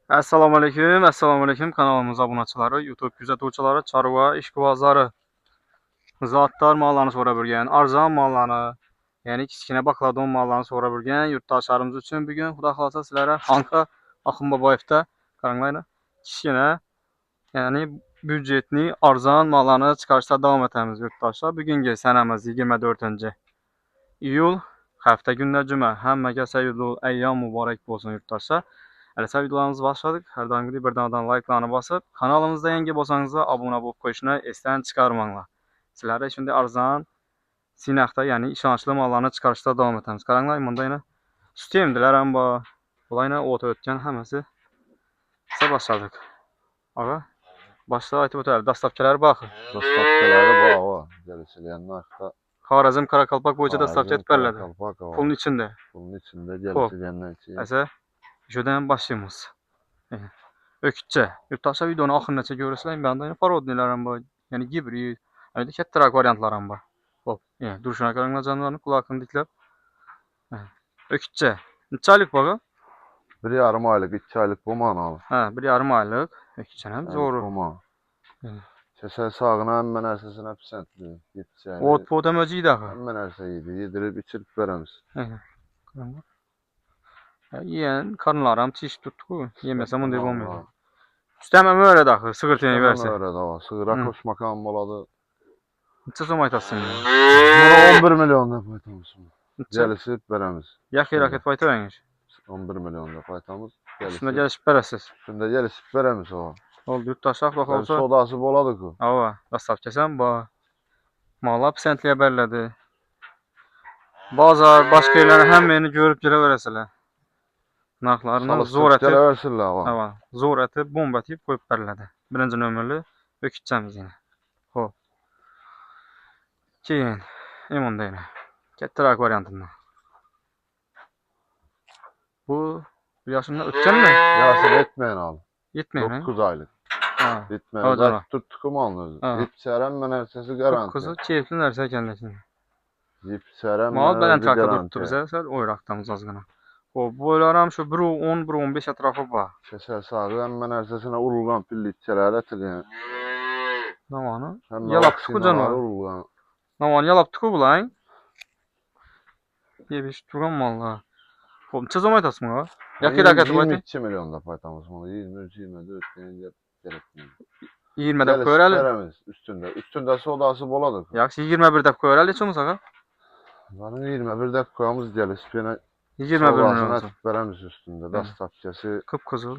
Assalamu alaikum kanalımıza abunəçiləri, YouTube güzətuvçuları, çarva, işqibazları, zatlar mallarını sonra bölgən, arzan mallarını, yəni kiçkinə bakladon mallarını sonra bölgən yurttaşlarımız üçün bugün Xuda xalasa sizlərə Xanqa Axın Babayevdə qaranlayla kiçkinə, yəni büdcetli arzan mallarını çıxarışda davam etəmiz yurttaşlar. Bugünkü sənəmiz 24-cü iyul, həftə günlər cümə, həmmə səyyidul əyyam mübarək olsun yurttaşlar. Əlbəttə videolarımız başladık. Hər daim gibi bir danadan like'larını basıp kanalımızda yeni olsanız da abone olup koşuna esten çıkarmanla. Sizlərə şimdi arzan sinaqda, yəni işançlı mallarını çıxarışda davam etəmiz. Qaranlar imanda yine sistemdilər amma olayla ota ötken həməsi sizə başladık. Ağa başda aytıb ötəli dastavkaları baxın. Dastavkaları bağı, gəlişiləyənin arxda. Xarəzm Karakalpak boyunca dastavka etbərlədi. Pulun içində. Pulun içində gəlişiləyəndən ki. Əsə şuradan başlayımız. Ökütçe. Yurttaşlar videonun axırınaca görürsünüz. Ben de parodiyelerim var. Yani gibri. Yani kettirak varyantlarım var. Hop. Yani duruşuna karanlığa canlarını kulakını diklep. Ökütçe. Neçə aylıq bağı? 1,5 aylıq, 2 aylıq bu manalı. Hə, 1,5 aylıq. Ökütçənəm zoru. Kəsər sağına həmmən ərsəsinə pisəntli. Ot pot əməciyik daxı. Həmmən ərsə idi. Yedirib içirib verəmiz. Yiyən karnlaram çiş tutku. Yemesem onu devam edir. İstəməm öyle daxı. Sığırtını versə. Öyle də var. Sığıra koşmakan boladı. Neçə som aytasın? 11 milyon da paytamız. Gəlişib verəmiz. Yaxı raket payta vermiş. 11 milyon da paytamız. Üstündə gəlişib verəsiz. Üstündə gəlişib verəmiz o. Oldu yurttaşlar bax olsa. Sodası boladı ki. Ava, dastavkasən bax. Malla pisentliyə bərlədi. Bazar, başqa yerlərə həmməni görüb gələ verəsələr. Narxlarını zor ətib. Gələ versinlər. Ava, zor ətib, bomba etib qoyub bərlədi. Birinci nömrəli ökütçəmiz yenə. Hop. Keyin, imunda yenə. Kettirak variantından. Bu yaşından ötkən mi? Yaşını etməyin al. Yetməyin, 9 aylıq. Yetməyin. Hocam. Tuttuqum alınır. Yetişərəm mən ərsəsi garanti. Kızı keyifli nərsə gəlməsin. Yetişərəm Mal mən belən takı garanti. tuttu bizə, sən oyraqdamız azqına. O boylaram şu 1.10, 1.15 ətrafı var. Kəsər sağı həmmən ərsəsinə urulğan pillitçələri ətiləyən. Namanı? Yalap tuku canı. Namanı yalap tuku bulayın. Yebiş turan mallar. Hop, neçə zaman aytasın ha? Yakı rakatı baytı? 22 milyon da paytamız bunu. 23-24 deyince gerekmiyor. 20 dəb koyarəli. Üstündə. Üstündə sodası boladır. Yaxşı 21 dəb koyarəli heç olmasa ha? Benim 21 dəb koyamız gəlir. Spinə 21 milyon olsun. Verəmiz üstündə. Dastavkası. Qıpqızıl.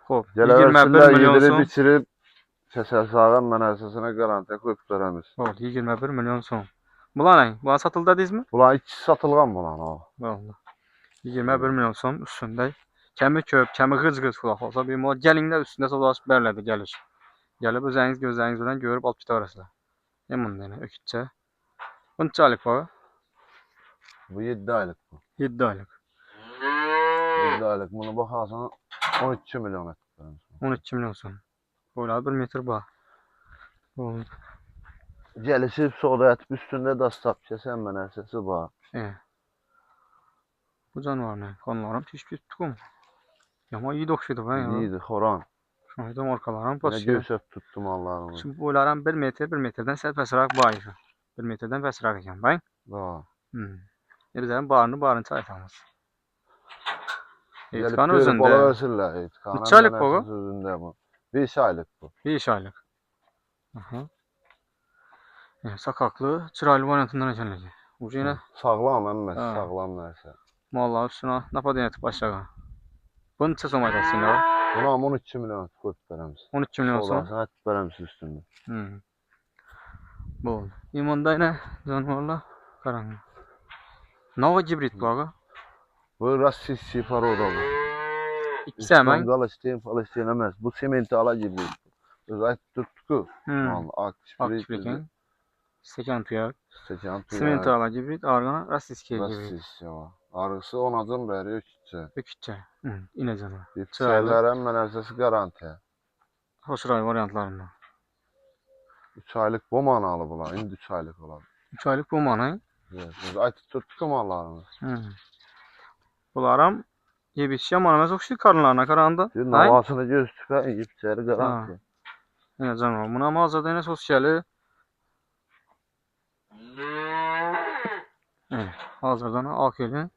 Hop, 21 milyon olsun. Yedirib, içirib, kəsər sağın mən ərsəsinə garantiya qoyub verəmiz. Hop, 21 milyon son. Bunlar nə? Bunlar satıldı dedinizmi? Bunlar ikisi satılğan bunlar. Vallahi. 21 milyon son üstündə. Kəmi köp, kəmi qıc-qıc xulaq olsa bir mal gəlinlər üstündə sodlaşıb bərlədi gəlir. Gəlib özəniz gözlərinizdən görüb alıb getarasınız. Emin deyən ökütçə. Bu neçə aylıq var? Bu 7 aylıq bu. 7 aylıq. 7 aylıq. Bunu baxarsan 12 milyon etdir. 12 milyon son. Boylar 1 metr var. Gəlişib soda etib üstündə dastavkası həmmən ərsəsi var. Bu canavar ne? Kanlarım teşkil tutum. Ama iyi dokşuydu ben ya. İyiydi, xoran. Şunaydı markalarım Ne basıyor. göğsəb tuttum Allah'ını. Şimdi boylarım 1 metr, 1 metreden sərfəsraq bayır. 1 metreden fəsraq ekan bayın. Var. Bizlərin barını çaytamız. Etiqan özündə. Bola versinlər. Etiqan. 3 aylıq bu? Özündə bu. 5 aylıq bu. 5 aylıq. Sakaklı, çıraylı variantından ekanlığı. Bu yine sağlam əmmə, sağlam nəsə. Mallar üstünə napaden etib başlağa. Bunun neçə som aytasın ya? Buna 12 milyon qoyub verəmiz. 12 milyon som? Solasını etib verəmiz üstündə. Bu oldu. İmanda yine canavarlar qaranlıq. Nova gibrit bu ağa? Bu Rassisi paroda bu. İkisi həmən? Palestin, Palestin əməz. Bu sementala gibrit. Öz ayt tutku. Aktiflikin. Stekan tuyak. Stekan tuyak. Sementala gibrit, argana Rassisi gibrit. Rassisi var. Arısı onacın bəri ökütçə. Ökütçə. İnə canavar. Yetişərlərəm mən ərsəsi garantiya. Hoşray variantlarından. 3 aylıq bu manalı bunlar. İndi 3 aylıq olar. 3 aylıq bu manay? Evet. Ayt tutku mallarımız. Bunlarım Yebis yaman oxşuyur karınlarına qaranda. Navasını göz tüpən yiyib içəri garanti. Yine canım. Buna mağazada yine sos gəlir. Evet, hazırdan AK'nin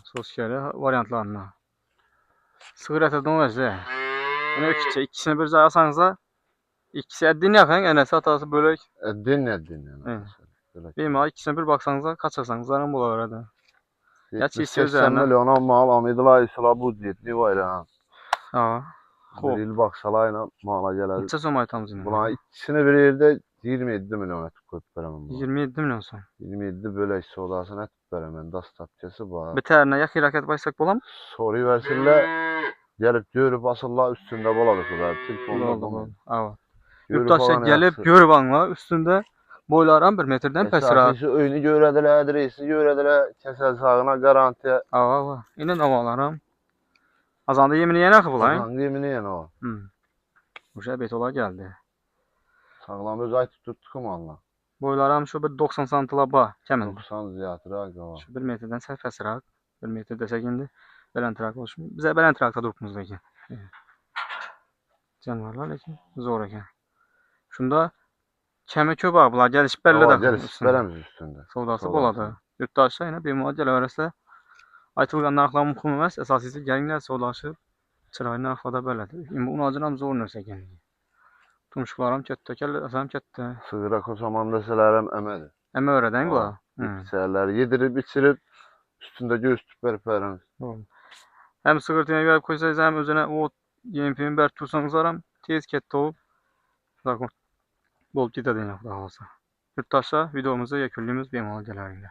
sos gəlir variantlarına. Sığır ətədən vəzə. Yəni ikisini bir cayasanız da ikisi əddin yaxın, enəsi atası bölək. Əddin. Bilmə, ikisini bir baxsanız da kaçırsanız zaran bula verədə. Gerçi 80 milyona mal amidla isla bu ciddi var ha. Ha. Bir il baksalayla mala gələr. Neçə somay tamzını? Buna ikisini bir yerdə 27 milyon ətib qoyub verəmən. 27 milyon son. 27 bölək sodasını ətib verəmən. Das tapçası var. Bir tərnə yaxı raket baysak bolam? Soruyu versinlər. Gəlib görüb asırlar üstündə boladı kadar. Oldu. Evet. Yurttaşa gəlib görüb anla üstündə boylaram 1 metrdən pəsira. Əsası öyünü görədilər, adresi görədilər, kəsəl sağına garantiya. Ava. İndi navalarım. Azanda yemin yeni axı bulayım. Azanda yemin yeni o. Bu şey bet ola geldi. Sağlam öz ay tuttuk malına. Boylaram şu bir 90 santilaba kəmin. 90 ziyatıraq qava. Şu 1 metrdən səhv pəsira. 1 metr desək indi belən trak olsun. Bizə belən trakta durubmuzdakı. Canavarlar lekin zor ekan. Şunda kəmi köpək bunlar gəlişib bəlli də. Gəlişib bələmiz üstündə. Sodası boladı. Yurttaşlar yenə bir mal gələ verəsə aytılğan narxlar mümkün emas. Əsasisi gəlinglər sodlaşıb çırayını narxlada belədir. İndi bunu acınam zor nərsə gəldi. Tumşuqlarım kətdə, kəlləsəm kətdə. Sığıra kocaman desələrim əmədir. Əmə öyrədən qula. İçərləri yedirib içirib üstündə göz tüpər pərəmiz. Həm sığırtıya gəlib qoysayız, həm özünə o yempimin bər tursanız aram tez kətdə olub. Zakon bol gedədin yaxda halsa. Yurttaşlar videomuzu yekünlüyümüz bemal gələrlər.